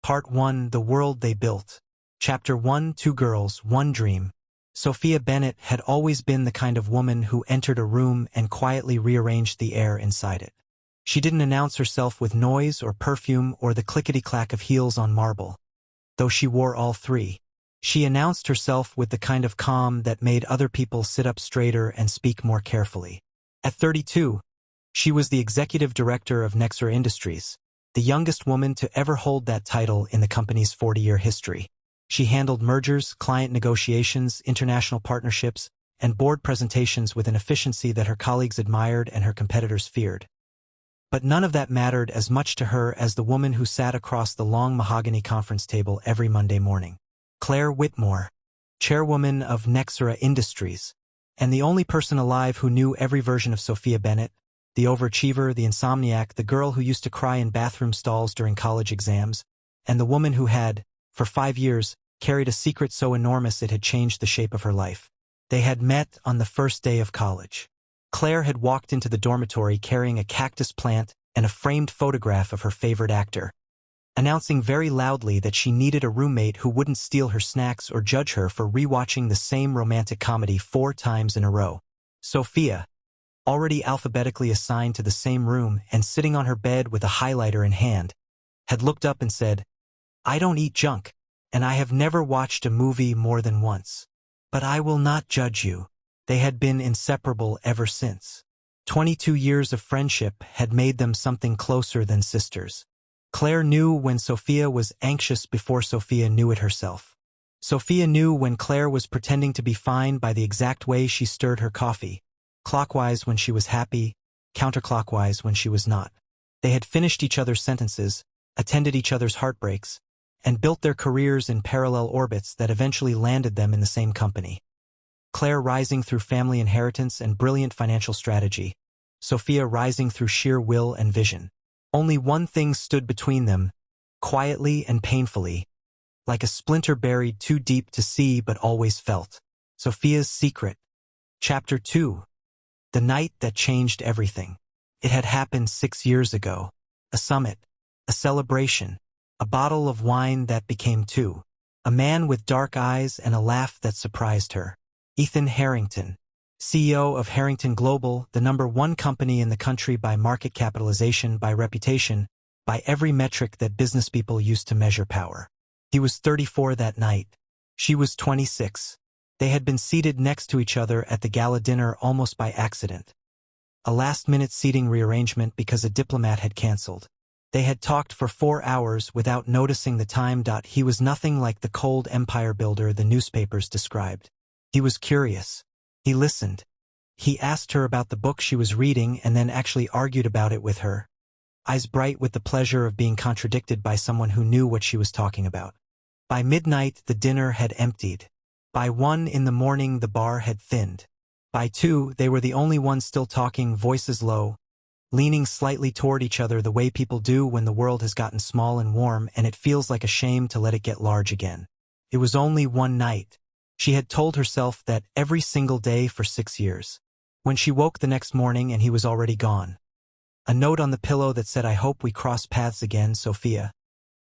Part 1: The World They Built. Chapter 1: Two Girls, One Dream. Sophia Bennett had always been the kind of woman who entered a room and quietly rearranged the air inside it. She didn't announce herself with noise or perfume or the clickety-clack of heels on marble, though she wore all three. She announced herself with the kind of calm that made other people sit up straighter and speak more carefully. At 32, she was the executive director of Nexera Industries, the youngest woman to ever hold that title in the company's 40-year history. She handled mergers, client negotiations, international partnerships, and board presentations with an efficiency that her colleagues admired and her competitors feared. But none of that mattered as much to her as the woman who sat across the long mahogany conference table every Monday morning. Claire Whitmore, chairwoman of Nexera Industries, and the only person alive who knew every version of Sophia Bennett, the overachiever, the insomniac, the girl who used to cry in bathroom stalls during college exams, and the woman who had, for 5 years, carried a secret so enormous it had changed the shape of her life. They had met on the first day of college. Claire had walked into the dormitory carrying a cactus plant and a framed photograph of her favorite actor, announcing very loudly that she needed a roommate who wouldn't steal her snacks or judge her for rewatching the same romantic comedy 4 times in a row. Sophia, already alphabetically assigned to the same room and sitting on her bed with a highlighter in hand, had looked up and said, "I don't eat junk, and I have never watched a movie more than once. But I will not judge you." They had been inseparable ever since. 22 years of friendship had made them something closer than sisters. Claire knew when Sophia was anxious before Sophia knew it herself. Sophia knew when Claire was pretending to be fine by the exact way she stirred her coffee, clockwise when she was happy, counterclockwise when she was not. They had finished each other's sentences, attended each other's heartbreaks, and built their careers in parallel orbits that eventually landed them in the same company. Claire rising through family inheritance and brilliant financial strategy, Sophia rising through sheer will and vision. Only one thing stood between them, quietly and painfully, like a splinter buried too deep to see but always felt. Sophia's secret. Chapter 2. The night that changed everything. It had happened 6 years ago. A summit, a celebration, a bottle of wine that became 2. A man with dark eyes and a laugh that surprised her. Ethan Harrington, CEO of Harrington Global, the #1 company in the country by market capitalization, by reputation, by every metric that business people used to measure power. He was 34 that night. She was 26. They had been seated next to each other at the gala dinner almost by accident. A last-minute seating rearrangement because a diplomat had canceled. They had talked for 4 hours without noticing the time. He was nothing like the cold empire builder the newspapers described. He was curious. He listened. He asked her about the book she was reading and then actually argued about it with her, eyes bright with the pleasure of being contradicted by someone who knew what she was talking about. By midnight, the dinner had emptied. By 1 in the morning, the bar had thinned. By 2, they were the only ones still talking, voices low, leaning slightly toward each other the way people do when the world has gotten small and warm and it feels like a shame to let it get large again. It was only one night. She had told herself that every single day for 6 years. When she woke the next morning and he was already gone. A note on the pillow that said, "I hope we cross paths again, Sophia."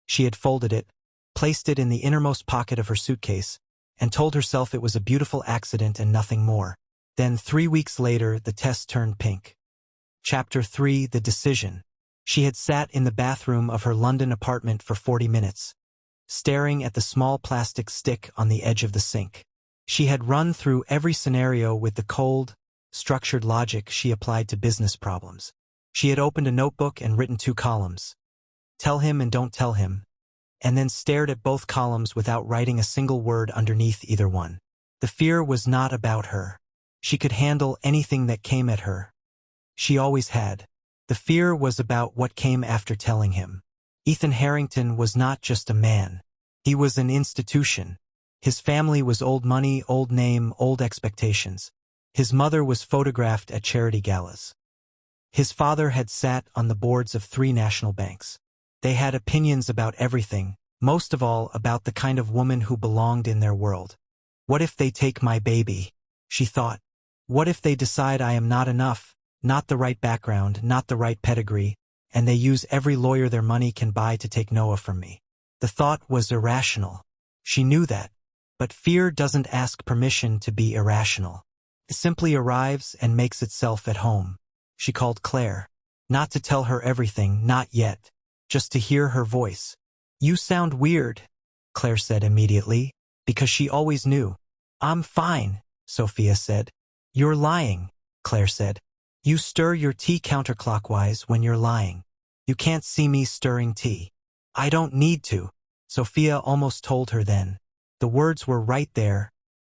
She had folded it, placed it in the innermost pocket of her suitcase, and told herself it was a beautiful accident and nothing more. Then 3 weeks later, the test turned pink. Chapter 3: The Decision. She had sat in the bathroom of her London apartment for 40 minutes. Staring at the small plastic stick on the edge of the sink. She had run through every scenario with the cold, structured logic she applied to business problems. She had opened a notebook and written 2 columns. Tell him and don't tell him. And then stared at both columns without writing a single word underneath either one. The fear was not about her. She could handle anything that came at her. She always had. The fear was about what came after telling him. Ethan Harrington was not just a man. He was an institution. His family was old money, old name, old expectations. His mother was photographed at charity galas. His father had sat on the boards of 3 national banks. They had opinions about everything, most of all about the kind of woman who belonged in their world. What if they take my baby? She thought. What if they decide I am not enough, not the right background, not the right pedigree, and they use every lawyer their money can buy to take Noah from me? The thought was irrational. She knew that. But fear doesn't ask permission to be irrational. It simply arrives and makes itself at home. She called Claire. Not to tell her everything, not yet. Just to hear her voice. "You sound weird," Claire said immediately, because she always knew. "I'm fine," Sophia said. "You're lying," Claire said. "You stir your tea counterclockwise when you're lying. You can't see me stirring tea." "I don't need to," Sophia almost told her then. The words were right there,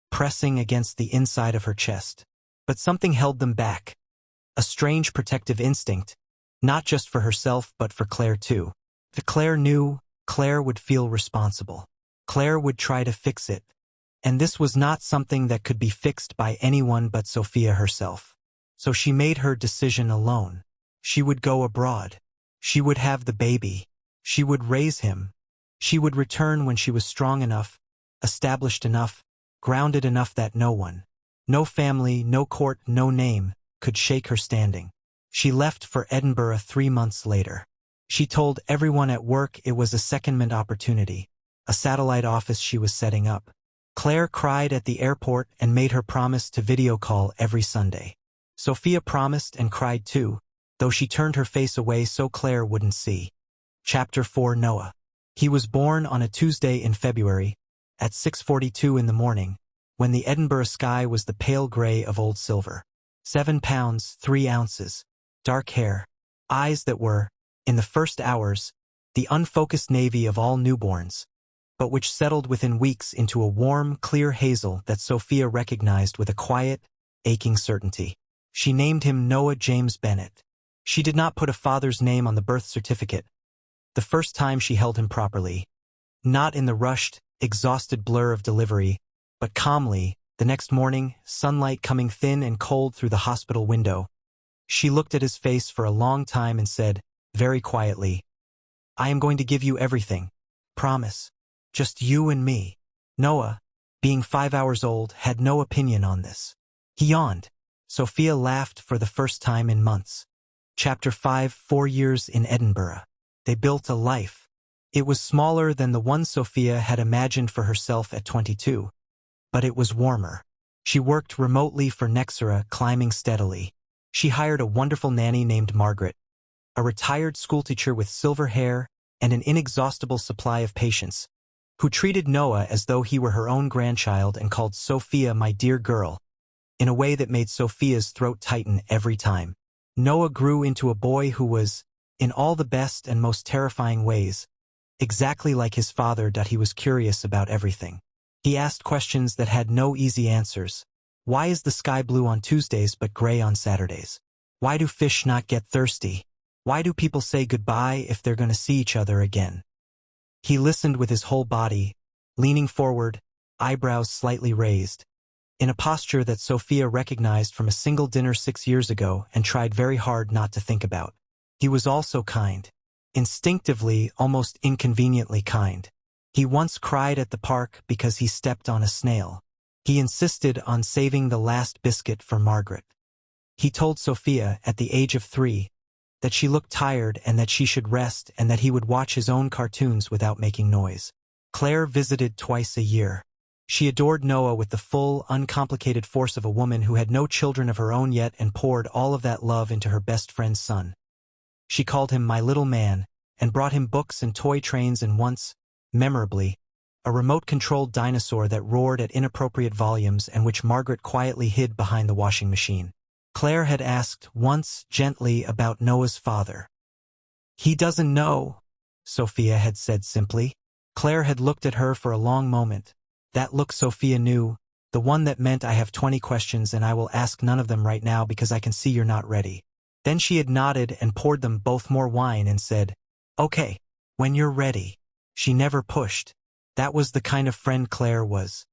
pressing against the inside of her chest. But something held them back. A strange protective instinct, not just for herself but for Claire too. If Claire knew, Claire would feel responsible. Claire would try to fix it. And this was not something that could be fixed by anyone but Sophia herself. So she made her decision alone. She would go abroad. She would have the baby. She would raise him. She would return when she was strong enough, established enough, grounded enough that no one, no family, no court, no name, could shake her standing. She left for Edinburgh 3 months later. She told everyone at work it was a secondment opportunity, a satellite office she was setting up. Claire cried at the airport and made her promise to video call every Sunday. Sophia promised and cried too, though she turned her face away so Claire wouldn't see. Chapter 4. Noah. He was born on a Tuesday in February, at 6:42 in the morning, when the Edinburgh sky was the pale gray of old silver. 7 pounds, 3 ounces, dark hair, eyes that were, in the first hours, the unfocused navy of all newborns, but which settled within weeks into a warm, clear hazel that Sophia recognized with a quiet, aching certainty. She named him Noah James Bennett. She did not put a father's name on the birth certificate. The first time she held him properly, not in the rushed, exhausted blur of delivery, but calmly, the next morning, sunlight coming thin and cold through the hospital window. She looked at his face for a long time and said, very quietly, "I am going to give you everything. Promise. Just you and me." Noah, being 5 hours old, had no opinion on this. He yawned. Sophia laughed for the first time in months. Chapter 5. 4 years in Edinburgh. They built a life. It was smaller than the one Sophia had imagined for herself at 22. But it was warmer. She worked remotely for Nexera, climbing steadily. She hired a wonderful nanny named Margaret, a retired schoolteacher with silver hair and an inexhaustible supply of patience, who treated Noah as though he were her own grandchild and called Sophia "my dear girl," in a way that made Sophia's throat tighten every time. Noah grew into a boy who was, in all the best and most terrifying ways, exactly like his father. He was curious about everything. He asked questions that had no easy answers. Why is the sky blue on Tuesdays but gray on Saturdays? Why do fish not get thirsty? Why do people say goodbye if they're going to see each other again? He listened with his whole body, leaning forward, eyebrows slightly raised, in a posture that Sophia recognized from a single dinner 6 years ago and tried very hard not to think about. He was also kind. Instinctively, almost inconveniently kind. He once cried at the park because he stepped on a snail. He insisted on saving the last biscuit for Margaret. He told Sophia, at the age of 3, that she looked tired and that she should rest and that he would watch his own cartoons without making noise. Claire visited twice a year. She adored Noah with the full, uncomplicated force of a woman who had no children of her own yet and poured all of that love into her best friend's son. She called him "my little man" and brought him books and toy trains and once, memorably, a remote-controlled dinosaur that roared at inappropriate volumes and which Margaret quietly hid behind the washing machine. Claire had asked once gently about Noah's father. "He doesn't know," Sophia had said simply. Claire had looked at her for a long moment. That look Sophia knew, the one that meant "I have 20 questions and I will ask none of them right now because I can see you're not ready." Then she had nodded and poured them both more wine and said, "Okay, when you're ready." She never pushed. That was the kind of friend Claire was.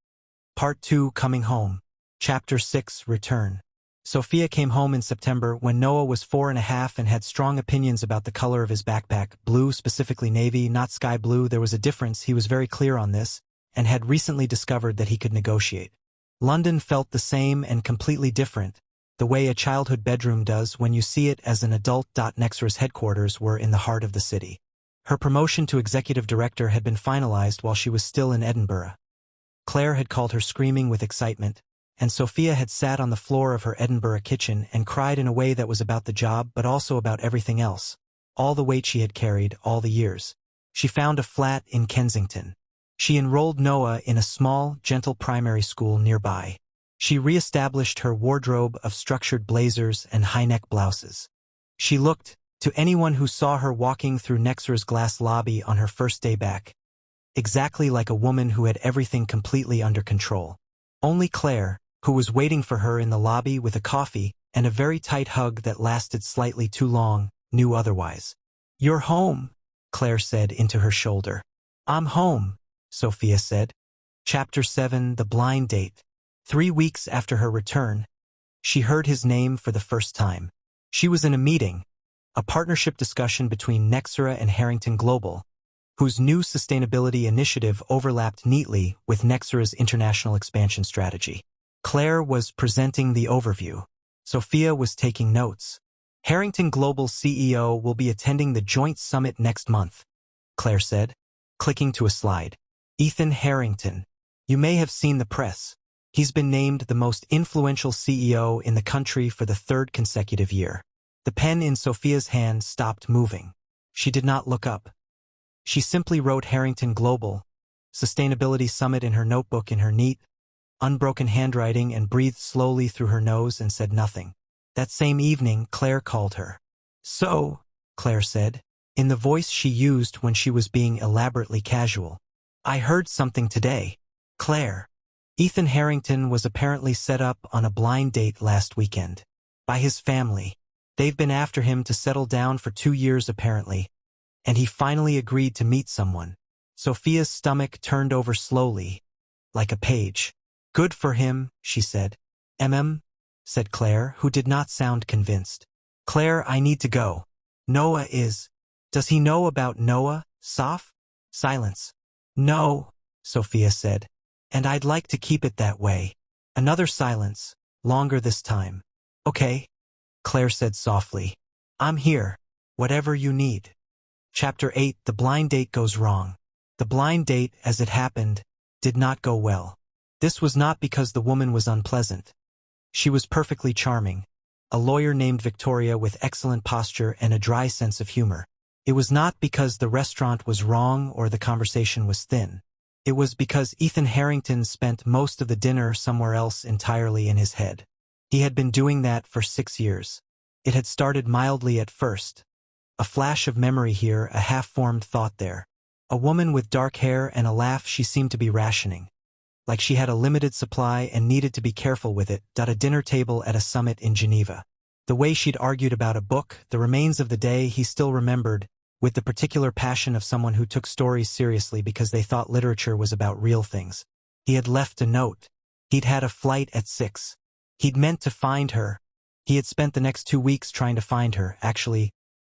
Part 2. Coming Home. Chapter 6. Return. Sophia came home in September when Noah was 4.5 and had strong opinions about the color of his backpack, blue, specifically navy, not sky blue. There was a difference, he was very clear on this, and had recently discovered that he could negotiate. London felt the same and completely different, the way a childhood bedroom does when you see it as an adult. Nexera's headquarters were in the heart of the city. Her promotion to executive director had been finalized while she was still in Edinburgh. Claire had called her screaming with excitement, and Sophia had sat on the floor of her Edinburgh kitchen and cried in a way that was about the job but also about everything else, all the weight she had carried, all the years. She found a flat in Kensington. She enrolled Noah in a small, gentle primary school nearby. She re-established her wardrobe of structured blazers and high-neck blouses. She looked, to anyone who saw her walking through Nexra's glass lobby on her first day back, exactly like a woman who had everything completely under control. Only Claire, who was waiting for her in the lobby with a coffee and a very tight hug that lasted slightly too long, knew otherwise. "You're home," Claire said into her shoulder. "I'm home," Sophia said. Chapter 7: The Blind Date. 3 weeks after her return, she heard his name for the first time. She was in a meeting, a partnership discussion between Nexra and Harrington Global, whose new sustainability initiative overlapped neatly with Nexra's international expansion strategy. Claire was presenting the overview. Sophia was taking notes. Harrington Global's CEO will be attending the joint summit next month, Claire said, clicking to a slide. Ethan Harrington. You may have seen the press. He's been named the most influential CEO in the country for the 3rd consecutive year. The pen in Sophia's hand stopped moving. She did not look up. She simply wrote Harrington Global Sustainability Summit in her notebook in her neat, unbroken handwriting and breathed slowly through her nose and said nothing. That same evening, Claire called her. "So," Claire said, in the voice she used when she was being elaborately casual, "I heard something today." Claire. Ethan Harrington was apparently set up on a blind date last weekend. By his family. They've been after him to settle down for 2 years apparently, and he finally agreed to meet someone. Sophia's stomach turned over slowly, like a page. "Good for him," she said. Said Claire, who did not sound convinced. "Claire, I need to go. Noah is. Does he know about Noah, Soph?" Silence. "No," Sophia said. "And I'd like to keep it that way." Another silence, longer this time. "Okay," Claire said softly. "I'm here. Whatever you need." Chapter 8: The Blind Date Goes Wrong. The blind date, as it happened, did not go well. This was not because the woman was unpleasant. She was perfectly charming, a lawyer named Victoria with excellent posture and a dry sense of humor. It was not because the restaurant was wrong or the conversation was thin. It was because Ethan Harrington spent most of the dinner somewhere else entirely in his head. He had been doing that for 6 years. It had started mildly at first. A flash of memory here, a half-formed thought there. A woman with dark hair and a laugh she seemed to be rationing. Like she had a limited supply and needed to be careful with it. A dinner table at a summit in Geneva. The way she'd argued about a book, the remains of the day he still remembered, with the particular passion of someone who took stories seriously because they thought literature was about real things. He had left a note. He'd had a flight at 6. He'd meant to find her. He had spent the next 2 weeks trying to find her, actually,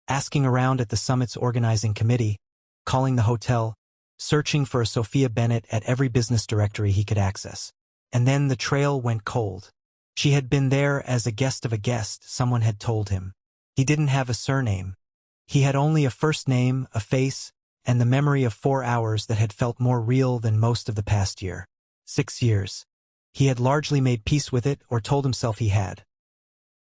asking around at the summit's organizing committee, calling the hotel, searching for a Sophia Bennett at every business directory he could access. And then the trail went cold. She had been there as a guest of a guest, someone had told him. He didn't have a surname. He had only a first name, a face, and the memory of 4 hours that had felt more real than most of the past year. 6 years. He had largely made peace with it, or told himself he had.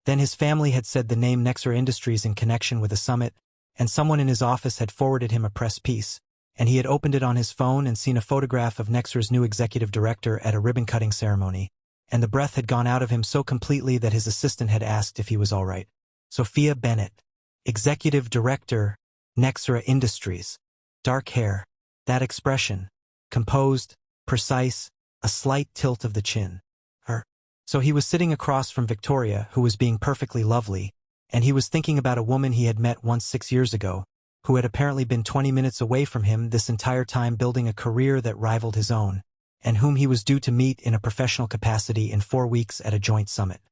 Then his family had said the name Nexra Industries in connection with the summit, and someone in his office had forwarded him a press piece, and he had opened it on his phone and seen a photograph of Nexra's new executive director at a ribbon-cutting ceremony, and the breath had gone out of him so completely that his assistant had asked if he was all right. Sophia Bennett, executive director, Nexra Industries. Dark hair. That expression. Composed, precise, a slight tilt of the chin. Her. So he was sitting across from Victoria, who was being perfectly lovely, and he was thinking about a woman he had met once 6 years ago, who had apparently been 20 minutes away from him this entire time building a career that rivaled his own, and whom he was due to meet in a professional capacity in 4 weeks at a joint summit.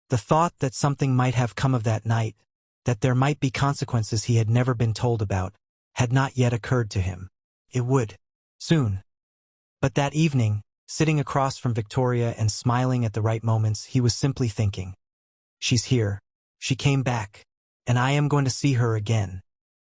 The thought that something might have come of that night, that there might be consequences he had never been told about, had not yet occurred to him. It would. Soon. But that evening, sitting across from Victoria and smiling at the right moments, he was simply thinking, "She's here. She came back. And I am going to see her again."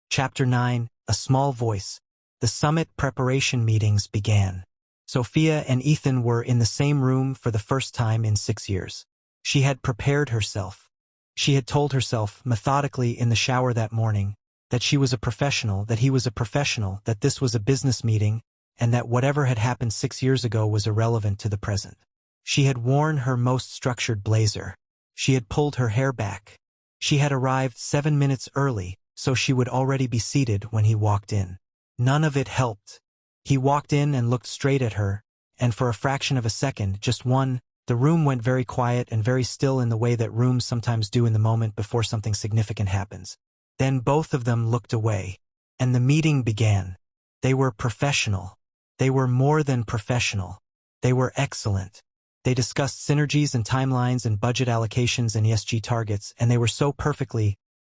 Chapter 9: a small voice. The summit preparation meetings began. Sophia and Ethan were in the same room for the first time in 6 years. She had prepared herself. She had told herself, methodically in the shower that morning, that she was a professional, that he was a professional, that this was a business meeting, and that whatever had happened 6 years ago was irrelevant to the present. She had worn her most structured blazer. She had pulled her hair back. She had arrived 7 minutes early, so she would already be seated when he walked in. None of it helped. He walked in and looked straight at her, and for a fraction of a second, just one, the room went very quiet and very still in the way that rooms sometimes do in the moment before something significant happens. Then both of them looked away, and the meeting began. They were professional. They were more than professional. They were excellent. They discussed synergies and timelines and budget allocations and ESG targets, and they were so perfectly,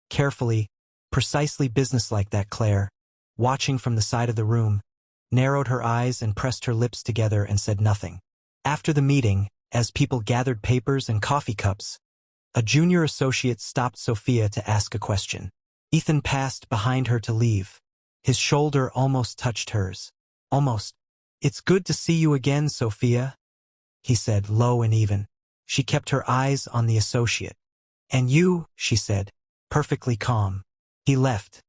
carefully, precisely businesslike that Claire, watching from the side of the room, narrowed her eyes and pressed her lips together and said nothing. After the meeting, as people gathered papers and coffee cups, a junior associate stopped Sophia to ask a question. Ethan passed behind her to leave. His shoulder almost touched hers. Almost. "It's good to see you again, Sophia," he said, low and even. She kept her eyes on the associate. "And you," she said, perfectly calm. He left.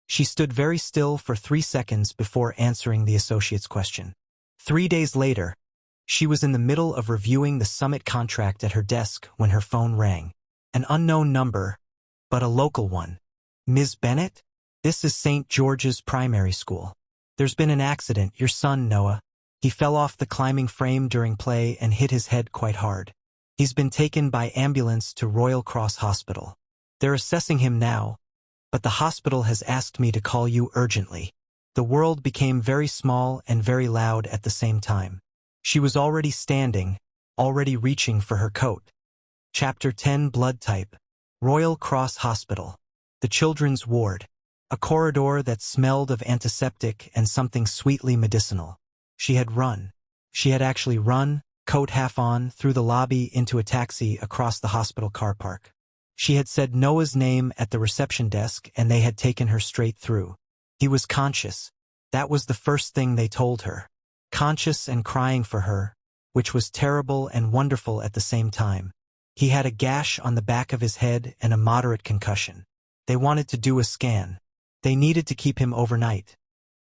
She stood very still for 3 seconds before answering the associate's question. 3 days later, she was in the middle of reviewing the summit contract at her desk when her phone rang. An unknown number, but a local one. "Ms. Bennett? This is St. George's Primary School. There's been an accident, your son, Noah. He fell off the climbing frame during play and hit his head quite hard. He's been taken by ambulance to Royal Cross Hospital. They're assessing him now, but the hospital has asked me to call you urgently." The world became very small and very loud at the same time. She was already standing, already reaching for her coat. Chapter 10 Blood Type. Royal Cross Hospital. The children's ward. A corridor that smelled of antiseptic and something sweetly medicinal. She had run. She had actually run, coat half on, through the lobby into a taxi across the hospital car park. She had said Noah's name at the reception desk and they had taken her straight through. He was conscious. That was the first thing they told her. Conscious and crying for her, which was terrible and wonderful at the same time. He had a gash on the back of his head and a moderate concussion. They wanted to do a scan. They needed to keep him overnight.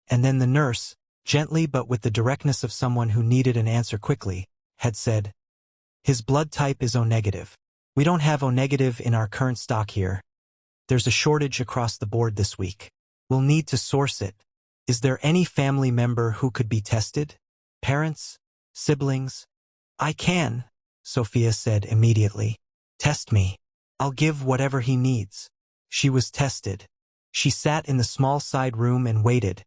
And then the nurse, gently but with the directness of someone who needed an answer quickly, had said, "His blood type is O-negative. We don't have O-negative in our current stock here. There's a shortage across the board this week. We'll need to source it. Is there any family member who could be tested? Parents? Siblings?" "I can," Sophia said immediately. "Test me. I'll give whatever he needs." She was tested. She sat in the small side room and waited,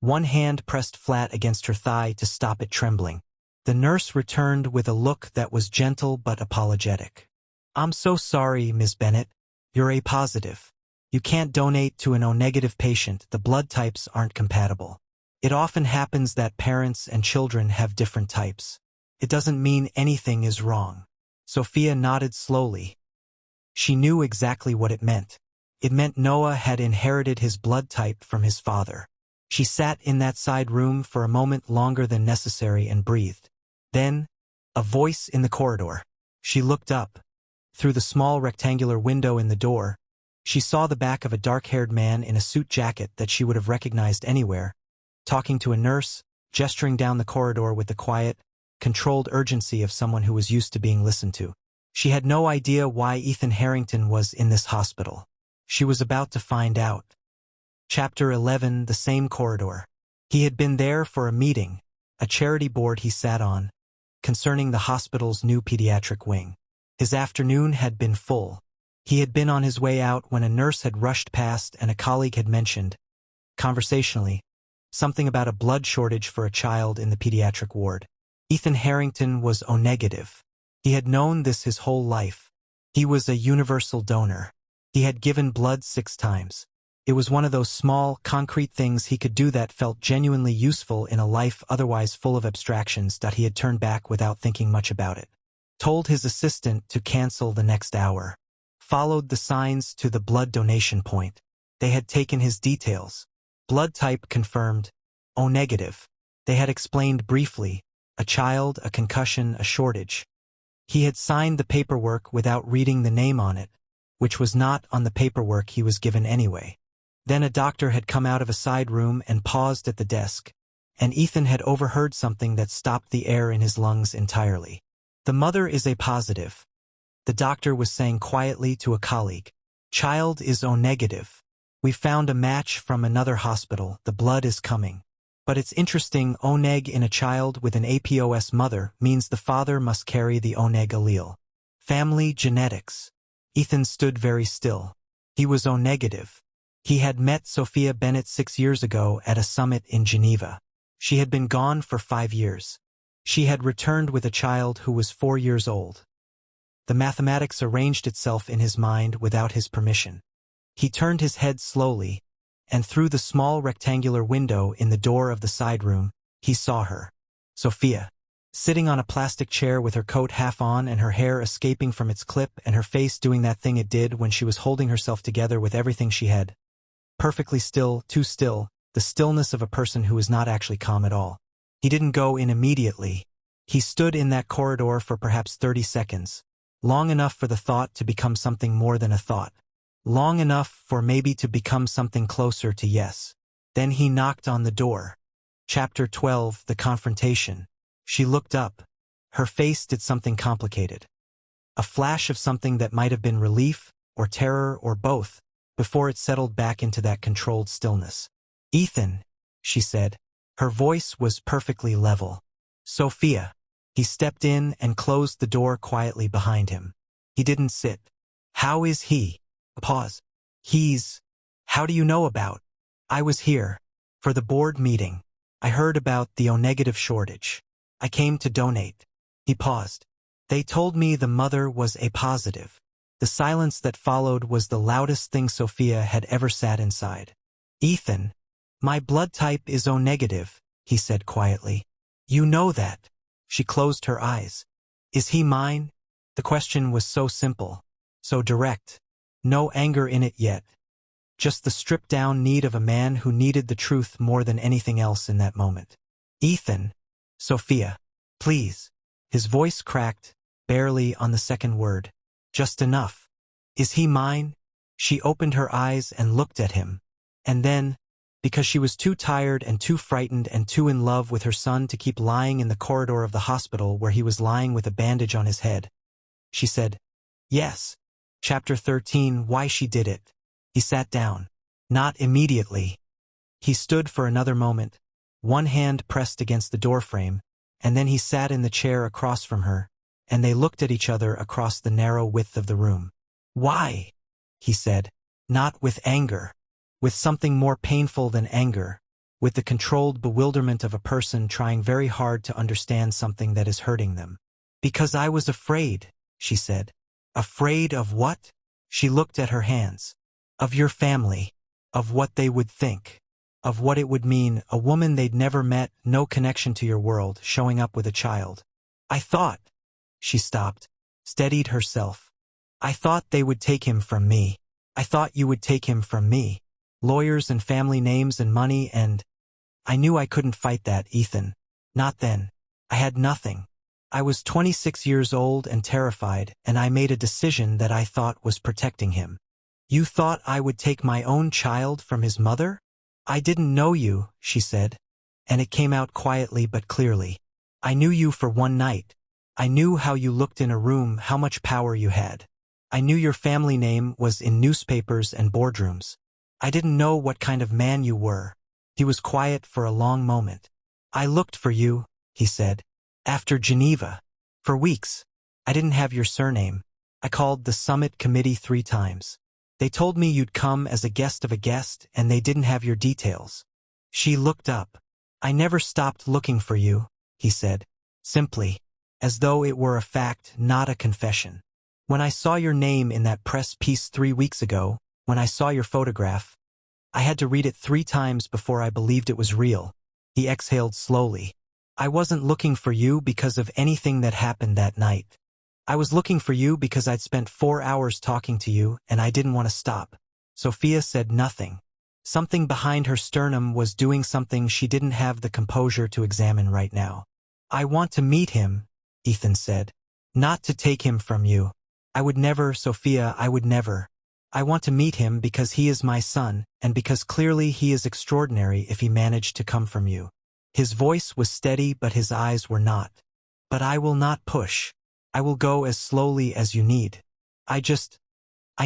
one hand pressed flat against her thigh to stop it trembling. The nurse returned with a look that was gentle but apologetic. "I'm so sorry, Ms. Bennett. You're A-positive. You can't donate to an O-negative patient. The blood types aren't compatible. It often happens that parents and children have different types. It doesn't mean anything is wrong." Sophia nodded slowly. She knew exactly what it meant. It meant Noah had inherited his blood type from his father. She sat in that side room for a moment longer than necessary and breathed. Then, a voice in the corridor. She looked up. Through the small rectangular window in the door, she saw the back of a dark-haired man in a suit jacket that she would have recognized anywhere, talking to a nurse, gesturing down the corridor with the quiet, controlled urgency of someone who was used to being listened to. She had no idea why Ethan Harrington was in this hospital. She was about to find out. Chapter 11 The same corridor. He had been there for a meeting, a charity board he sat on, concerning the hospital's new pediatric wing. His afternoon had been full. He had been on his way out when a nurse had rushed past and a colleague had mentioned, conversationally, something about a blood shortage for a child in the pediatric ward. Ethan Harrington was O-negative. He had known this his whole life. He was a universal donor. He had given blood 6 times. It was one of those small, concrete things he could do that felt genuinely useful in a life otherwise full of abstractions that he had turned back without thinking much about it. Told his assistant to cancel the next hour. Followed the signs to the blood donation point. They had taken his details. Blood type confirmed. O negative. They had explained briefly. A child, a concussion, a shortage. He had signed the paperwork without reading the name on it, which was not on the paperwork he was given anyway. Then a doctor had come out of a side room and paused at the desk, and Ethan had overheard something that stopped the air in his lungs entirely. The mother is A positive. The doctor was saying quietly to a colleague. Child is O negative. We found a match from another hospital. The blood is coming. But it's interesting, O neg in a child with an APOS mother means the father must carry the O neg allele. Family genetics. Ethan stood very still. He was O negative. He had met Sophia Bennett 6 years ago at a summit in Geneva. She had been gone for 5 years. She had returned with a child who was 4 years old. The mathematics arranged itself in his mind without his permission. He turned his head slowly, and through the small rectangular window in the door of the side room, he saw her. Sophia, sitting on a plastic chair with her coat half on and her hair escaping from its clip and her face doing that thing it did when she was holding herself together with everything she had. Perfectly still, too still, the stillness of a person who is not actually calm at all. He didn't go in immediately. He stood in that corridor for perhaps 30 seconds, long enough for the thought to become something more than a thought. Long enough for maybe to become something closer to yes. Then he knocked on the door. Chapter 12, The Confrontation. She looked up. Her face did something complicated. A flash of something that might have been relief, or terror, or both, before it settled back into that controlled stillness. Ethan, she said. Her voice was perfectly level. Sophia. He stepped in and closed the door quietly behind him. He didn't sit. How is he? A pause. How do you know about? I was here. For the board meeting. I heard about the O-negative shortage. I came to donate. He paused. They told me the mother was A positive. The silence that followed was the loudest thing Sophia had ever sat inside. Ethan. My blood type is O negative, he said quietly. You know that. She closed her eyes. Is he mine? The question was so simple, so direct. No anger in it yet. Just the stripped-down need of a man who needed the truth more than anything else in that moment. Ethan. Sophia. Please. His voice cracked, barely on the second word. Just enough. Is he mine? She opened her eyes and looked at him. And then, because she was too tired and too frightened and too in love with her son to keep lying in the corridor of the hospital where he was lying with a bandage on his head, she said, yes. Chapter 13, Why She Did It. He sat down. Not immediately. He stood for another moment, one hand pressed against the doorframe, and then he sat in the chair across from her, and they looked at each other across the narrow width of the room. Why? He said. Not with anger. With something more painful than anger. With the controlled bewilderment of a person trying very hard to understand something that is hurting them. Because I was afraid, she said. Afraid of what? She looked at her hands. Of your family. Of what they would think. Of what it would mean, a woman they'd never met, no connection to your world, showing up with a child. I thought. She stopped, steadied herself. I thought they would take him from me. I thought you would take him from me. Lawyers and family names and money and… I knew I couldn't fight that, Ethan. Not then. I had nothing. I was 26 years old and terrified, and I made a decision that I thought was protecting him. You thought I would take my own child from his mother? I didn't know you, she said. And it came out quietly but clearly. I knew you for one night. I knew how you looked in a room, how much power you had. I knew your family name was in newspapers and boardrooms. I didn't know what kind of man you were. He was quiet for a long moment. I looked for you, he said. After Geneva. For weeks. I didn't have your surname. I called the summit committee 3 times. They told me you'd come as a guest of a guest, and they didn't have your details. She looked up. I never stopped looking for you, he said. Simply. As though it were a fact, not a confession. When I saw your name in that press piece 3 weeks ago, when I saw your photograph, I had to read it 3 times before I believed it was real. He exhaled slowly. I wasn't looking for you because of anything that happened that night. I was looking for you because I'd spent 4 hours talking to you and I didn't want to stop. Sophia said nothing. Something behind her sternum was doing something she didn't have the composure to examine right now. I want to meet him, Ethan said. Not to take him from you. I would never, Sophia, I would never. I want to meet him because he is my son, and because clearly he is extraordinary if he managed to come from you. His voice was steady but his eyes were not. But I will not push. I will go as slowly as you need. I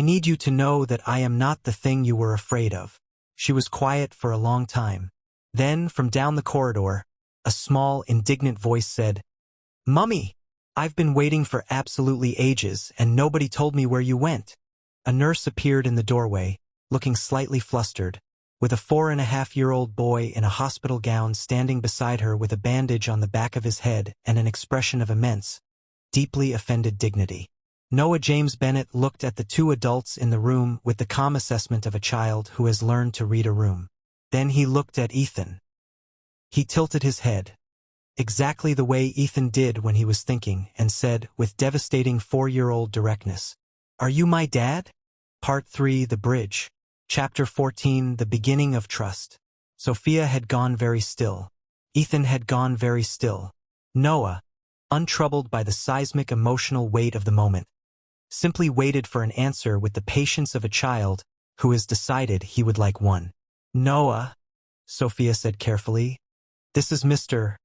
need you to know that I am not the thing you were afraid of. She was quiet for a long time. Then, from down the corridor, a small, indignant voice said, Mummy! I've been waiting for absolutely ages, and nobody told me where you went. A nurse appeared in the doorway, looking slightly flustered, with a 4.5-year-old boy in a hospital gown standing beside her with a bandage on the back of his head and an expression of immense, deeply offended dignity. Noah James Bennett looked at the two adults in the room with the calm assessment of a child who has learned to read a room. Then he looked at Ethan. He tilted his head, exactly the way Ethan did when he was thinking, and said, with devastating 4-year-old directness, Are you my dad? Part 3, The Bridge. Chapter 14, The Beginning of Trust. Sophia had gone very still. Ethan had gone very still. Noah, untroubled by the seismic emotional weight of the moment, simply waited for an answer with the patience of a child who has decided he would like one. Noah, Sophia said carefully. This is Mr.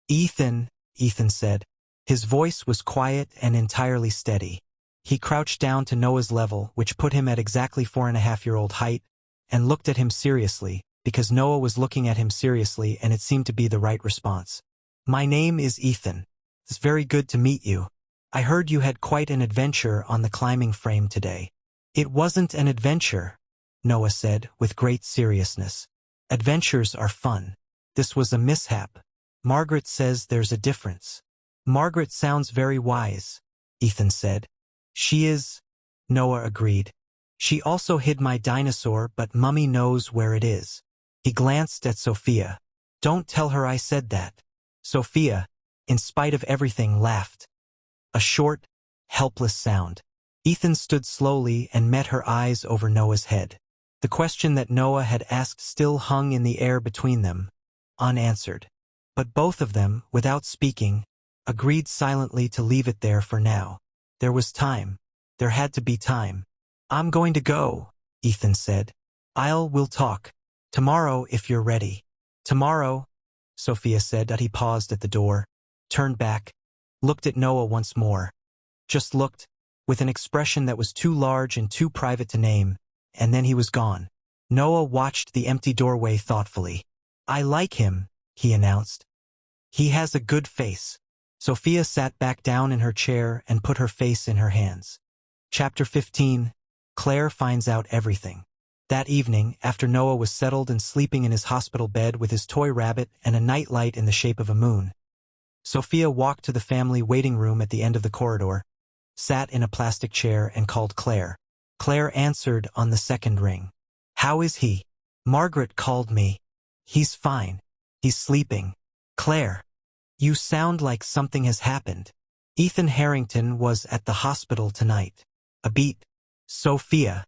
Ethan, Ethan said. His voice was quiet and entirely steady. He crouched down to Noah's level, which put him at exactly 4.5-year-old height, and looked at him seriously, because Noah was looking at him seriously and it seemed to be the right response. My name is Ethan. It's very good to meet you. I heard you had quite an adventure on the climbing frame today. It wasn't an adventure, Noah said with great seriousness. Adventures are fun. This was a mishap. Margaret says there's a difference. Margaret sounds very wise, Ethan said. She is, Noah agreed. She also hid my dinosaur, but Mummy knows where it is. He glanced at Sophia. Don't tell her I said that. Sophia, in spite of everything, laughed. A short, helpless sound. Ethan stood slowly and met her eyes over Noah's head. The question that Noah had asked still hung in the air between them, unanswered. But both of them, without speaking, agreed silently to leave it there for now. There was time. There had to be time. I'm going to go, Ethan said. We'll talk. Tomorrow if you're ready. Tomorrow, Sophia said. He paused at the door, turned back, looked at Noah once more. Just looked, with an expression that was too large and too private to name, and then he was gone. Noah watched the empty doorway thoughtfully. I like him, he announced. He has a good face. Sophia sat back down in her chair and put her face in her hands. Chapter 15. Claire finds out everything. That evening, after Noah was settled and sleeping in his hospital bed with his toy rabbit and a nightlight in the shape of a moon, Sophia walked to the family waiting room at the end of the corridor, sat in a plastic chair and called Claire. Claire answered on the second ring. How is he? Margaret called me. He's fine. He's sleeping. Claire. You sound like something has happened. Ethan Harrington was at the hospital tonight. A beat. Sophia.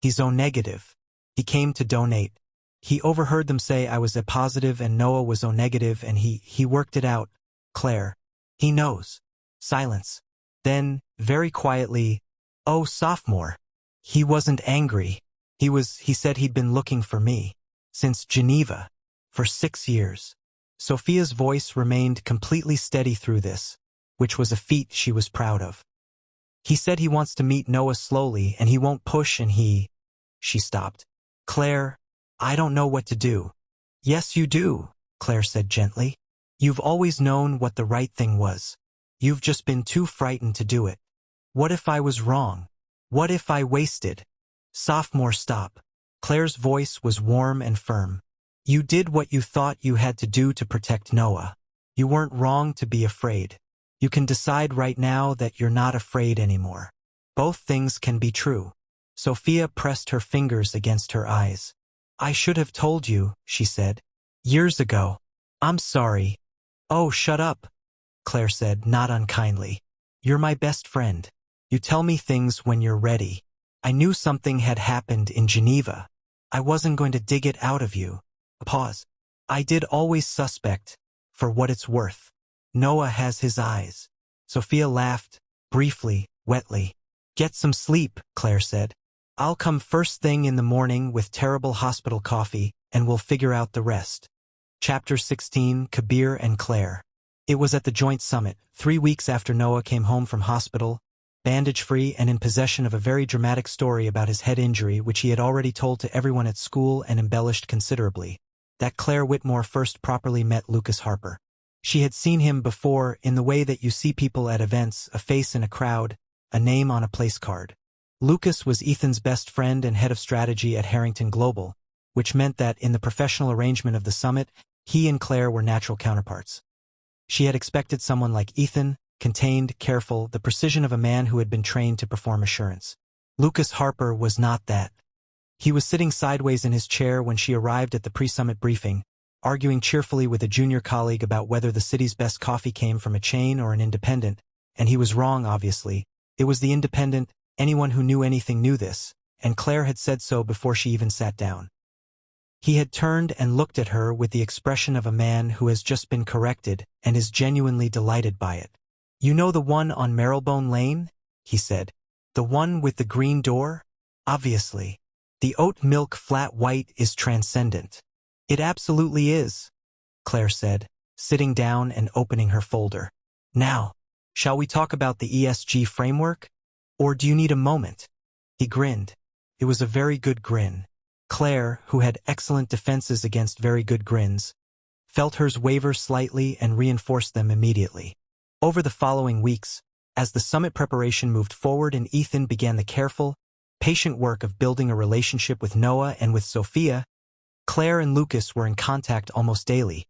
He's O-negative. He came to donate. He overheard them say I was A-positive and Noah was O-negative and he worked it out. Claire. He knows. Silence. Then, very quietly, oh, sophomore. He wasn't angry. He said he'd been looking for me. Since Geneva. For 6 years. Sophia's voice remained completely steady through this, which was a feat she was proud of. He said he wants to meet Noah slowly and he won't push and She stopped. Claire, I don't know what to do. Yes, you do, Claire said gently. You've always known what the right thing was. You've just been too frightened to do it. What if I was wrong? What if I wasted? Sophomore, stop. Claire's voice was warm and firm. You did what you thought you had to do to protect Noah. You weren't wrong to be afraid. You can decide right now that you're not afraid anymore. Both things can be true. Sophia pressed her fingers against her eyes. I should have told you, she said. Years ago. I'm sorry. Oh, shut up, Claire said, not unkindly. You're my best friend. You tell me things when you're ready. I knew something had happened in Geneva. I wasn't going to dig it out of you. A pause. I did always suspect, for what it's worth. Noah has his eyes. Sophia laughed, briefly, wetly. Get some sleep, Claire said. I'll come first thing in the morning with terrible hospital coffee, and we'll figure out the rest. Chapter 16, Kabir and Claire. It was at the joint summit, 3 weeks after Noah came home from hospital, bandage-free and in possession of a very dramatic story about his head injury which he had already told to everyone at school and embellished considerably, that Claire Whitmore first properly met Lucas Harper. She had seen him before in the way that you see people at events, a face in a crowd, a name on a place card. Lucas was Ethan's best friend and head of strategy at Harrington Global, which meant that in the professional arrangement of the summit, he and Claire were natural counterparts. She had expected someone like Ethan, contained, careful, the precision of a man who had been trained to perform assurance. Lucas Harper was not that. He was sitting sideways in his chair when she arrived at the pre-summit briefing, arguing cheerfully with a junior colleague about whether the city's best coffee came from a chain or an independent, and he was wrong, obviously. It was the independent. Anyone who knew anything knew this, and Claire had said so before she even sat down. He had turned and looked at her with the expression of a man who has just been corrected and is genuinely delighted by it. You know the one on Marylebone Lane? He said. The one with the green door? Obviously. The oat milk flat white is transcendent. It absolutely is, Claire said, sitting down and opening her folder. Now, shall we talk about the ESG framework? Or do you need a moment? He grinned. It was a very good grin. Claire, who had excellent defenses against very good grins, felt hers waver slightly and reinforced them immediately. Over the following weeks, as the summit preparation moved forward and Ethan began the careful, patient work of building a relationship with Noah and with Sophia, Claire and Lucas were in contact almost daily.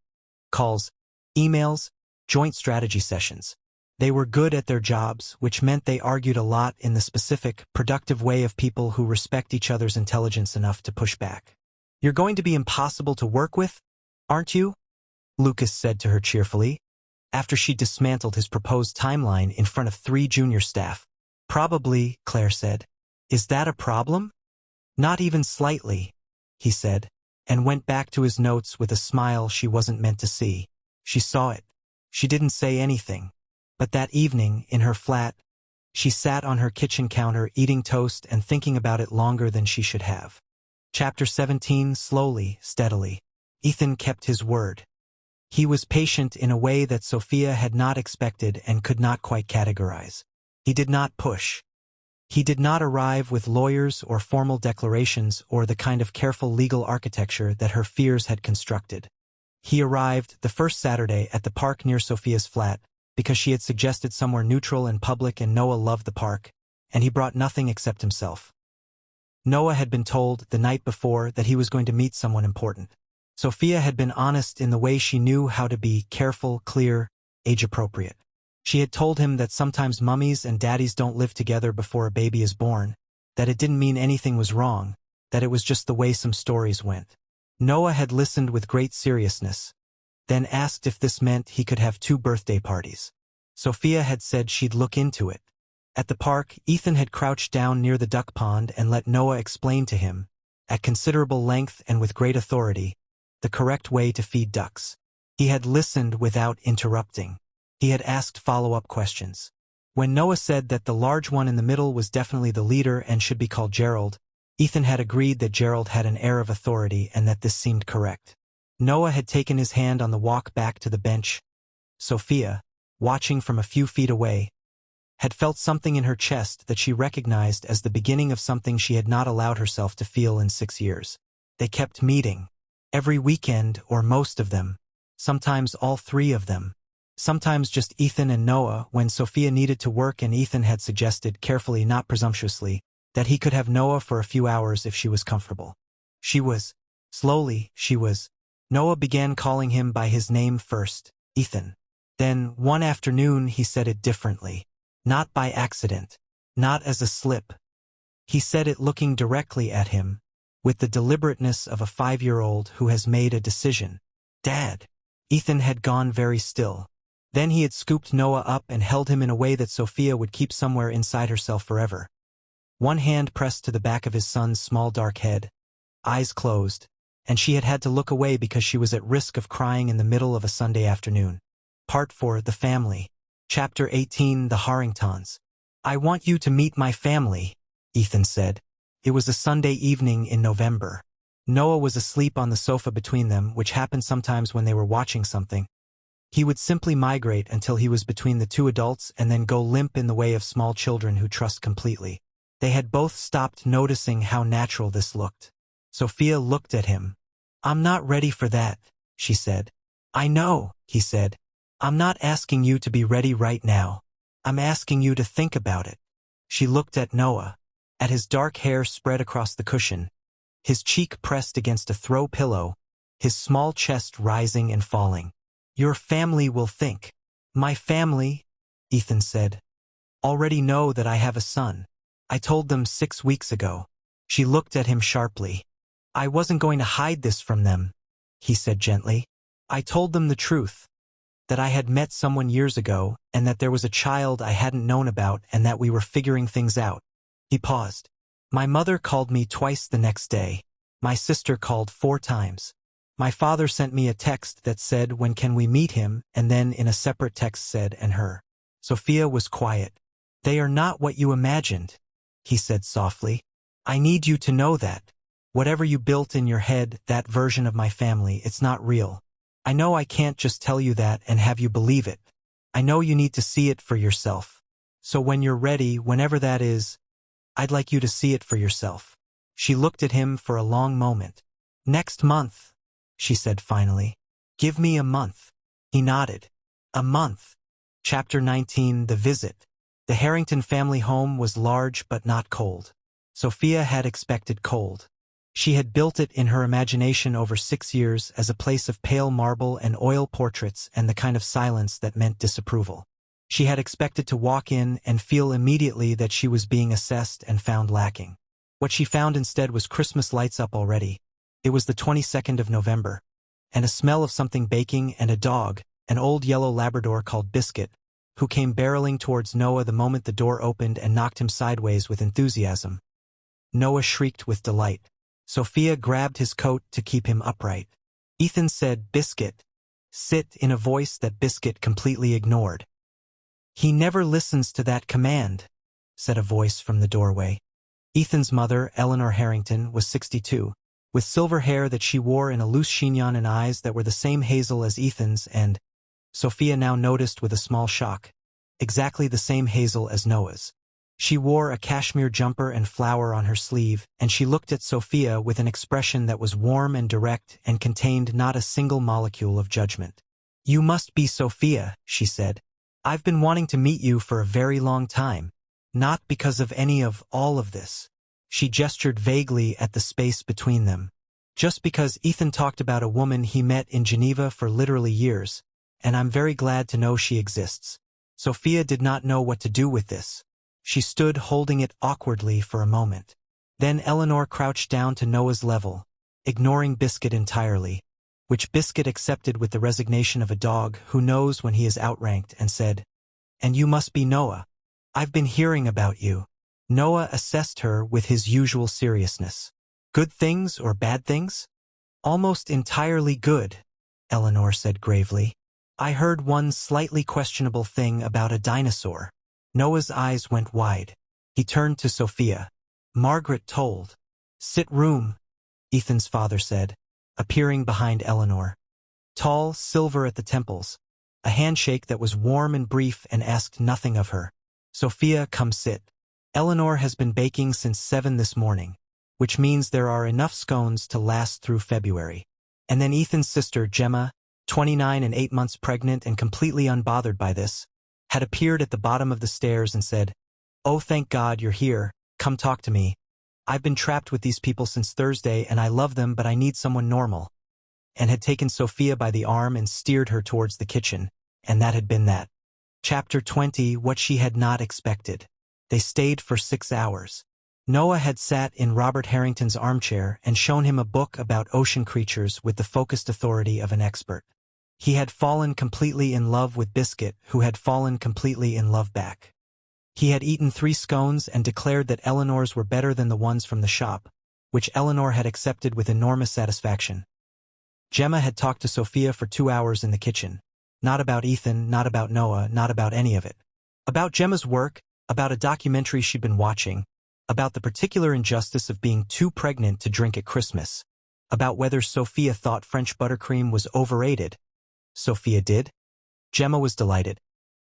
Calls, emails, joint strategy sessions. They were good at their jobs, which meant they argued a lot in the specific, productive way of people who respect each other's intelligence enough to push back. You're going to be impossible to work with, aren't you? Lucas said to her cheerfully, after she dismantled his proposed timeline in front of 3 junior staff. Probably, Claire said. Is that a problem? Not even slightly, he said, and went back to his notes with a smile she wasn't meant to see. She saw it. She didn't say anything. But that evening, in her flat, she sat on her kitchen counter eating toast and thinking about it longer than she should have. Chapter 17, slowly, steadily. Ethan kept his word. He was patient in a way that Sophia had not expected and could not quite categorize. He did not push. He did not arrive with lawyers or formal declarations or the kind of careful legal architecture that her fears had constructed. He arrived the first Saturday at the park near Sophia's flat, because she had suggested somewhere neutral and public and Noah loved the park, and he brought nothing except himself. Noah had been told the night before that he was going to meet someone important. Sophia had been honest in the way she knew how to be careful, clear, age-appropriate. She had told him that sometimes mummies and daddies don't live together before a baby is born, that it didn't mean anything was wrong, that it was just the way some stories went. Noah had listened with great seriousness, then asked if this meant he could have 2 birthday parties. Sophia had said she'd look into it. At the park, Ethan had crouched down near the duck pond and let Noah explain to him, at considerable length and with great authority, the correct way to feed ducks. He had listened without interrupting. He had asked follow-up questions. When Noah said that the large one in the middle was definitely the leader and should be called Gerald, Ethan had agreed that Gerald had an air of authority and that this seemed correct. Noah had taken his hand on the walk back to the bench. Sophia, watching from a few feet away, had felt something in her chest that she recognized as the beginning of something she had not allowed herself to feel in 6 years. They kept meeting. Every weekend, or most of them. Sometimes all 3 of them. Sometimes just Ethan and Noah when Sophia needed to work and Ethan had suggested, carefully not presumptuously, that he could have Noah for a few hours if she was comfortable. Noah began calling him by his name first, Ethan. Then, one afternoon he said it differently. Not by accident. Not as a slip. He said it looking directly at him, with the deliberateness of a 5-year-old who has made a decision. Dad. Ethan had gone very still. Then he had scooped Noah up and held him in a way that Sophia would keep somewhere inside herself forever. One hand pressed to the back of his son's small dark head, eyes closed, and she had had to look away because she was at risk of crying in the middle of a Sunday afternoon. Part 4, The Family. Chapter 18, The Harringtons. "I want you to meet my family," Ethan said. It was a Sunday evening in November. Noah was asleep on the sofa between them, which happened sometimes when they were watching something. He would simply migrate until he was between the two adults and then go limp in the way of small children who trust completely. They had both stopped noticing how natural this looked. Sophia looked at him. "I'm not ready for that," she said. "I know," he said. "I'm not asking you to be ready right now. I'm asking you to think about it." She looked at Noah, at his dark hair spread across the cushion, his cheek pressed against a throw pillow, his small chest rising and falling. "Your family will think." "My family," Ethan said, "already know that I have a son. I told them 6 weeks ago." She looked at him sharply. "I wasn't going to hide this from them," he said gently. "I told them the truth, that I had met someone years ago, and that there was a child I hadn't known about and that we were figuring things out." He paused. "My mother called me twice the next day. My sister called 4 times. My father sent me a text that said, 'When can we meet him?' and then in a separate text said, 'and her.'" Sophia was quiet. "They are not what you imagined," he said softly. "I need you to know that. Whatever you built in your head, that version of my family, it's not real. I know I can't just tell you that and have you believe it. I know you need to see it for yourself. So when you're ready, whenever that is, I'd like you to see it for yourself." She looked at him for a long moment. "Next month," she said finally. "Give me a month." He nodded. "A month." Chapter 19, The Visit. The Harrington family home was large but not cold. Sophia had expected cold. She had built it in her imagination over 6 years as a place of pale marble and oil portraits and the kind of silence that meant disapproval. She had expected to walk in and feel immediately that she was being assessed and found lacking. What she found instead was Christmas lights up already. It was the 22nd of November, and a smell of something baking and a dog, an old yellow Labrador called Biscuit, who came barreling towards Noah the moment the door opened and knocked him sideways with enthusiasm. Noah shrieked with delight. Sophia grabbed his coat to keep him upright. Ethan said, "Biscuit, sit," in a voice that Biscuit completely ignored. "He never listens to that command," said a voice from the doorway. Ethan's mother, Eleanor Harrington, was 62, with silver hair that she wore in a loose chignon and eyes that were the same hazel as Ethan's and, Sophia now noticed with a small shock, exactly the same hazel as Noah's. She wore a cashmere jumper and flower on her sleeve, and she looked at Sophia with an expression that was warm and direct and contained not a single molecule of judgment. "You must be Sophia," she said. "I've been wanting to meet you for a very long time. Not because of any of all of this." She gestured vaguely at the space between them. "Just because Ethan talked about a woman he met in Geneva for literally years, and I'm very glad to know she exists." Sophia did not know what to do with this. She stood holding it awkwardly for a moment. Then Eleanor crouched down to Noah's level, ignoring Biscuit entirely, which Biscuit accepted with the resignation of a dog who knows when he is outranked, and said, "And you must be Noah. I've been hearing about you." Noah assessed her with his usual seriousness. "Good things or bad things?" "Almost entirely good," Eleanor said gravely. "I heard one slightly questionable thing about a dinosaur." Noah's eyes went wide. He turned to Sophia. "Margaret told." "Sit room," Ethan's father said, appearing behind Eleanor. Tall, silver at the temples, a handshake that was warm and brief and asked nothing of her. "Sophia, come sit. Eleanor has been baking since 7 this morning, which means there are enough scones to last through February." And then Ethan's sister, Gemma, 29 and 8 months pregnant and completely unbothered by this, had appeared at the bottom of the stairs and said, "Oh, thank God you're here. Come talk to me. I've been trapped with these people since Thursday and I love them, but I need someone normal," and had taken Sophia by the arm and steered her towards the kitchen, and that had been that. Chapter 20, What She Had Not Expected. They stayed for 6 hours. Noah had sat in Robert Harrington's armchair and shown him a book about ocean creatures with the focused authority of an expert. He had fallen completely in love with Biscuit, who had fallen completely in love back. He had eaten 3 scones and declared that Eleanor's were better than the ones from the shop, which Eleanor had accepted with enormous satisfaction. Gemma had talked to Sophia for 2 hours in the kitchen. Not about Ethan, not about Noah, not about any of it. About Gemma's work, about a documentary she'd been watching, about the particular injustice of being too pregnant to drink at Christmas, about whether Sophia thought French buttercream was overrated. Sophia did. Gemma was delighted.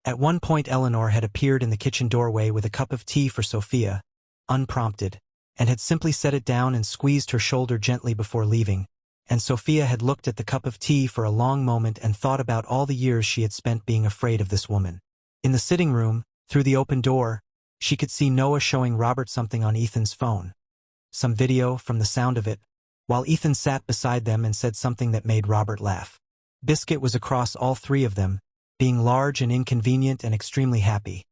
At one point Eleanor had appeared in the kitchen doorway with a cup of tea for Sophia, unprompted, and had simply set it down and squeezed her shoulder gently before leaving, and Sophia had looked at the cup of tea for a long moment and thought about all the years she had spent being afraid of this woman. In the sitting room, through the open door, she could see Noah showing Robert something on Ethan's phone. Some video from the sound of it, while Ethan sat beside them and said something that made Robert laugh. Biscuit was across all three of them, being large and inconvenient and extremely happy.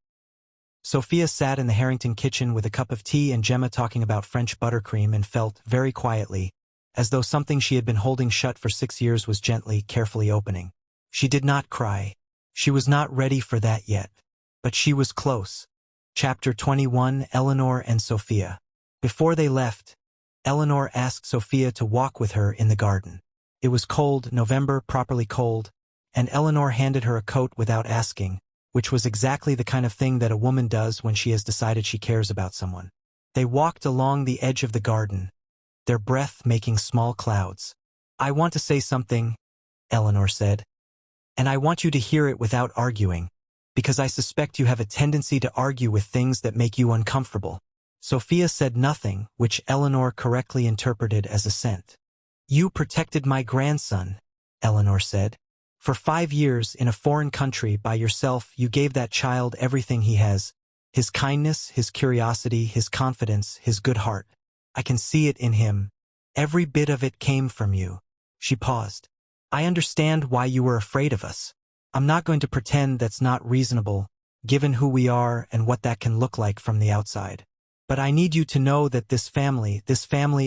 Sophia sat in the Harrington kitchen with a cup of tea and Gemma talking about French buttercream and felt, very quietly, as though something she had been holding shut for 6 years was gently, carefully opening. She did not cry. She was not ready for that yet. But she was close. Chapter 21, Eleanor and Sophia. Before they left, Eleanor asked Sophia to walk with her in the garden. It was cold, November, properly cold, and Eleanor handed her a coat without asking, which was exactly the kind of thing that a woman does when she has decided she cares about someone. They walked along the edge of the garden, their breath making small clouds. "I want to say something," Eleanor said, "and I want you to hear it without arguing, because I suspect you have a tendency to argue with things that make you uncomfortable." Sophia said nothing, which Eleanor correctly interpreted as assent. "You protected my grandson," Eleanor said. "For 5 years in a foreign country by yourself you gave that child everything he has, his kindness, his curiosity, his confidence, his good heart. I can see it in him. Every bit of it came from you." She paused. "I understand why you were afraid of us. I'm not going to pretend that's not reasonable, given who we are and what that can look like from the outside. But I need you to know that this family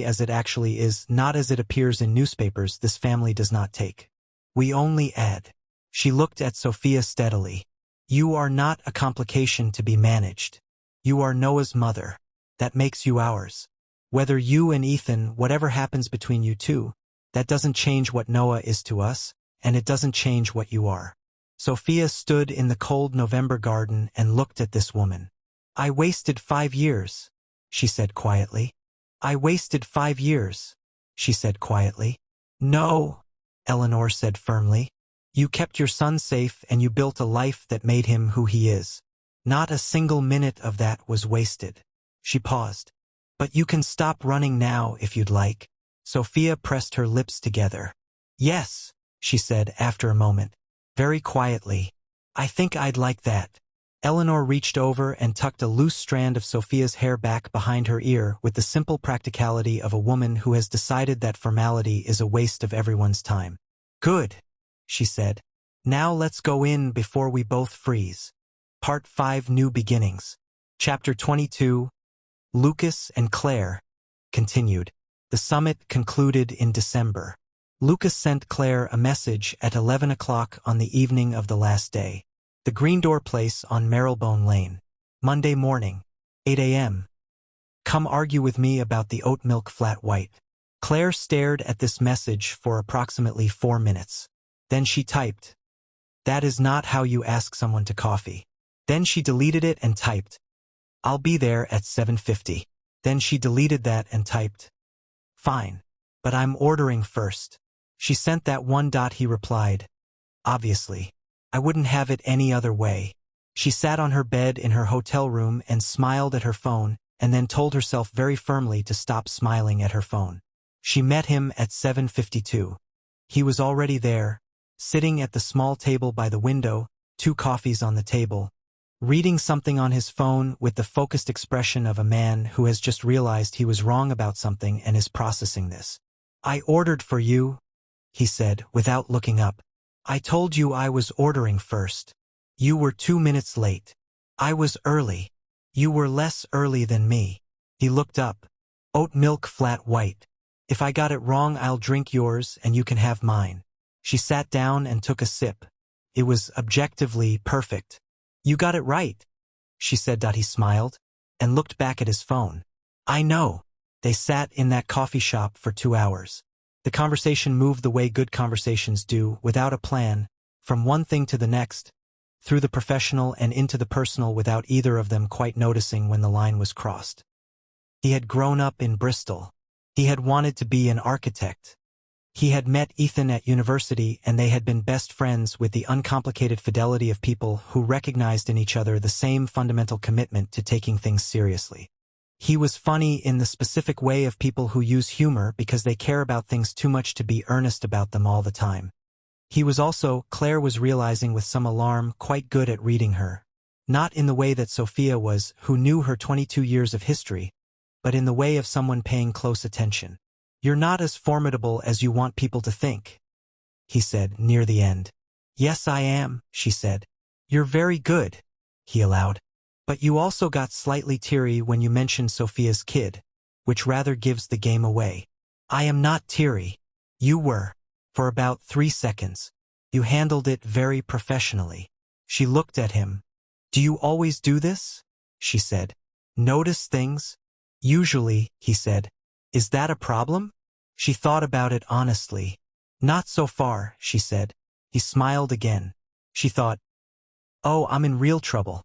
as it actually is, not as it appears in newspapers, this family does not take. We only add." She looked at Sophia steadily. "You are not a complication to be managed. You are Noah's mother. That makes you ours. Whether you and Ethan, whatever happens between you two, that doesn't change what Noah is to us, and it doesn't change what you are." Sophia stood in the cold November garden and looked at this woman. "I wasted 5 years," she said quietly. "I wasted 5 years," she said quietly. "No," Eleanor said firmly. "You kept your son safe and you built a life that made him who he is. Not a single minute of that was wasted." She paused. "But you can stop running now if you'd like." Sophia pressed her lips together. "Yes," she said after a moment, very quietly. "I think I'd like that." Eleanor reached over and tucked a loose strand of Sophia's hair back behind her ear with the simple practicality of a woman who has decided that formality is a waste of everyone's time. "Good," she said. "Now let's go in before we both freeze." Part 5, New Beginnings. Chapter 22, Lucas and Claire, continued. The summit concluded in December. Lucas sent Claire a message at 11 o'clock on the evening of the last day. The Green Door Place on Marylebone Lane. Monday morning, 8 a.m. Come argue with me about the oat milk flat white. Claire stared at this message for approximately 4 minutes. Then she typed, "That is not how you ask someone to coffee." Then she deleted it and typed, "I'll be there at 7:50. Then she deleted that and typed, "Fine. But I'm ordering first." She sent that one. He replied, "Obviously. I wouldn't have it any other way." She sat on her bed in her hotel room and smiled at her phone, and then told herself very firmly to stop smiling at her phone. She met him at 7:52. He was already there, sitting at the small table by the window, 2 coffees on the table, reading something on his phone with the focused expression of a man who has just realized he was wrong about something and is processing this. "I ordered for you," he said without looking up. "I told you I was ordering first. You were 2 minutes late. I was early. You were less early than me." He looked up. "Oat milk flat white. If I got it wrong I'll drink yours and you can have mine." She sat down and took a sip. It was objectively perfect. "You got it right," she said. He smiled and looked back at his phone. "I know. They sat in that coffee shop for 2 hours. The conversation moved the way good conversations do, without a plan, from one thing to the next, through the professional and into the personal without either of them quite noticing when the line was crossed. He had grown up in Bristol. He had wanted to be an architect. He had met Ethan at university and they had been best friends with the uncomplicated fidelity of people who recognized in each other the same fundamental commitment to taking things seriously. He was funny in the specific way of people who use humor because they care about things too much to be earnest about them all the time. He was also, Claire was realizing with some alarm, quite good at reading her. Not in the way that Sophia was, who knew her 22 years of history, but in the way of someone paying close attention. "You're not as formidable as you want people to think," he said, near the end. "Yes, I am," she said. "You're very good," he allowed. "But you also got slightly teary when you mentioned Sophia's kid, which rather gives the game away." "I am not teary." "You were. For about 3 seconds. You handled it very professionally." She looked at him. "Do you always do this?" she said. "Notice things?" "Usually," he said. "Is that a problem?" She thought about it honestly. "Not so far," she said. He smiled again. She thought, "Oh, I'm in real trouble."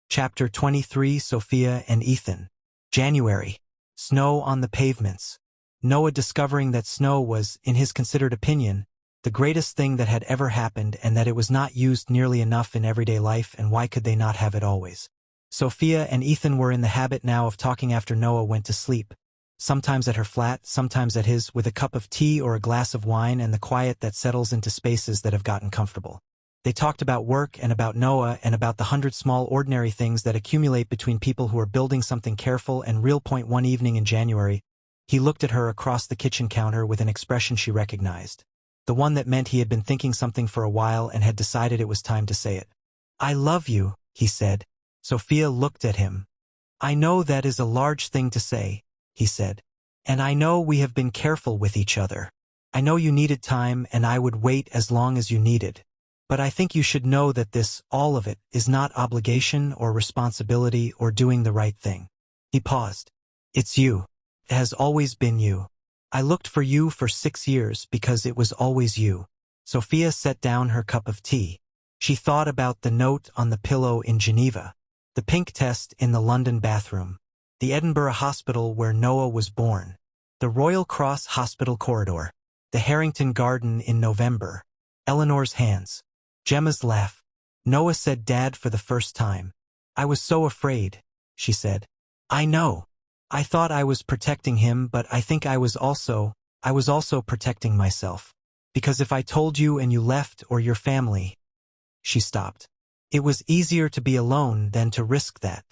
Chapter 23, Sophia and Ethan. January. Snow on the pavements. Noah discovering that snow was, in his considered opinion, the greatest thing that had ever happened and that it was not used nearly enough in everyday life, and why could they not have it always? Sophia and Ethan were in the habit now of talking after Noah went to sleep, sometimes at her flat, sometimes at his, with a cup of tea or a glass of wine and the quiet that settles into spaces that have gotten comfortable. They talked about work and about Noah and about the 100 small ordinary things that accumulate between people who are building something careful and real. One evening in January, he looked at her across the kitchen counter with an expression she recognized. The one that meant he had been thinking something for a while and had decided it was time to say it. "I love you," he said. Sophia looked at him. "I know that is a large thing to say," he said. "And I know we have been careful with each other. I know you needed time and I would wait as long as you needed. But I think you should know that this, all of it, is not obligation or responsibility or doing the right thing." He paused. "It's you. It has always been you. I looked for you for 6 years because it was always you." Sophia set down her cup of tea. She thought about the note on the pillow in Geneva, the pink test in the London bathroom, the Edinburgh hospital where Noah was born, the Royal Cross Hospital corridor, the Harrington Garden in November, Eleanor's hands, Gemma's laugh. Noah said Dad for the first time. "I was so afraid," she said. "I know. I thought I was protecting him, but I think I was also protecting myself. Because if I told you and you left or your family..." She stopped. "It was easier to be alone than to risk that."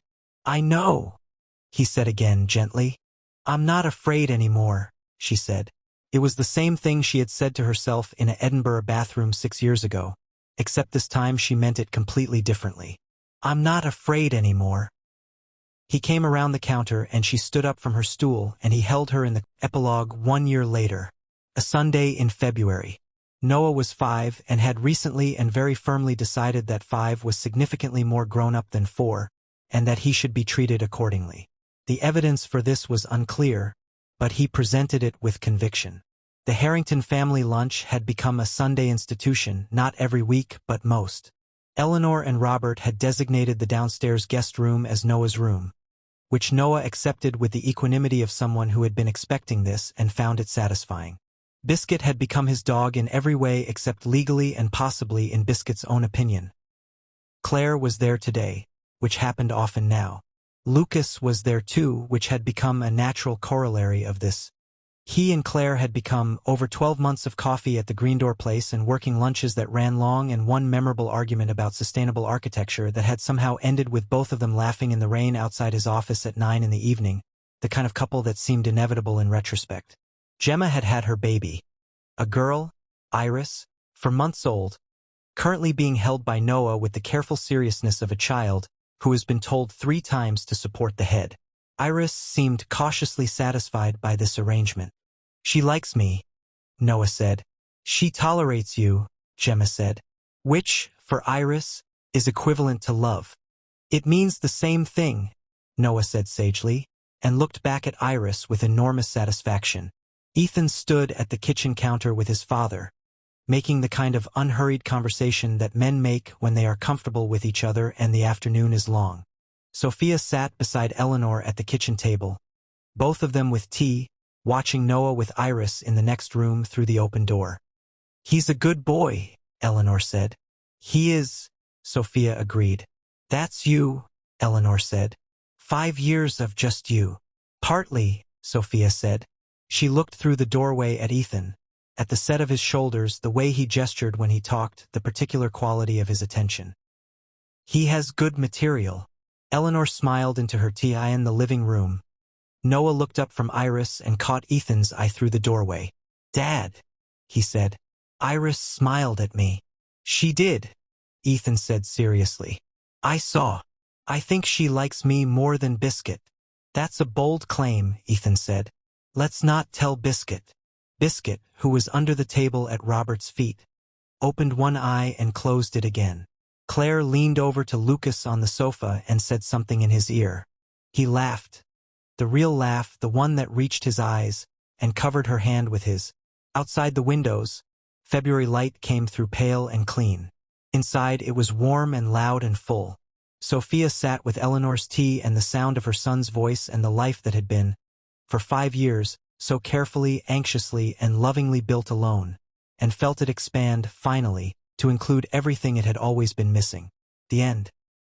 "I know," he said again gently. "I'm not afraid anymore," she said. It was the same thing she had said to herself in an Edinburgh bathroom 6 years ago, except this time she meant it completely differently. "I'm not afraid anymore." He came around the counter and she stood up from her stool and he held her in the epilogue 1 year later. A Sunday in February. Noah was 5 and had recently and very firmly decided that 5 was significantly more grown up than 4, and that he should be treated accordingly. The evidence for this was unclear, but he presented it with conviction. The Harrington family lunch had become a Sunday institution, not every week but most. Eleanor and Robert had designated the downstairs guest room as Noah's room, which Noah accepted with the equanimity of someone who had been expecting this and found it satisfying. Biscuit had become his dog in every way except legally and possibly in Biscuit's own opinion. Claire was there today, which happened often now. Lucas was there too, which had become a natural corollary of this. He and Claire had become, over 12 months of coffee at the Green Door place and working lunches that ran long and one memorable argument about sustainable architecture that had somehow ended with both of them laughing in the rain outside his office at 9 in the evening, the kind of couple that seemed inevitable in retrospect. Gemma had had her baby. A girl, Iris, for months old, currently being held by Noah with the careful seriousness of a child who has been told 3 times to support the head. Iris seemed cautiously satisfied by this arrangement. "She likes me," Noah said. "She tolerates you," Gemma said. Which, for Iris, is equivalent to love. "It means the same thing," Noah said sagely. and looked back at Iris with enormous satisfaction. Ethan stood at the kitchen counter with his father, making the kind of unhurried conversation that men make when they are comfortable with each other and the afternoon is long. Sophia sat beside Eleanor at the kitchen table, both of them with tea, watching Noah with Iris in the next room through the open door. "He's a good boy," Eleanor said. "He is," Sophia agreed. "That's you," Eleanor said. 5 years of just you." "Partly," Sophia said. She looked through the doorway at Ethan, at the set of his shoulders, the way he gestured when he talked, the particular quality of his attention. "He has good material." Eleanor smiled into her tea in the living room. Noah looked up from Iris and caught Ethan's eye through the doorway. "Dad," he said. Iris smiled at me. "She did," Ethan said seriously. "I saw. I think she likes me more than Biscuit." "That's a bold claim," Ethan said. "Let's not tell Biscuit." Biscuit, who was under the table at Robert's feet, opened one eye and closed it again. Claire leaned over to Lucas on the sofa and said something in his ear. He laughed. The real laugh, the one that reached his eyes, and covered her hand with his. Outside the windows, February light came through pale and clean. Inside it was warm and loud and full. Sophia sat with Eleanor's tea and the sound of her son's voice and the life that had been, for 5 years, so carefully, anxiously, and lovingly built alone, and felt it expand, finally, to include everything it had always been missing. The end.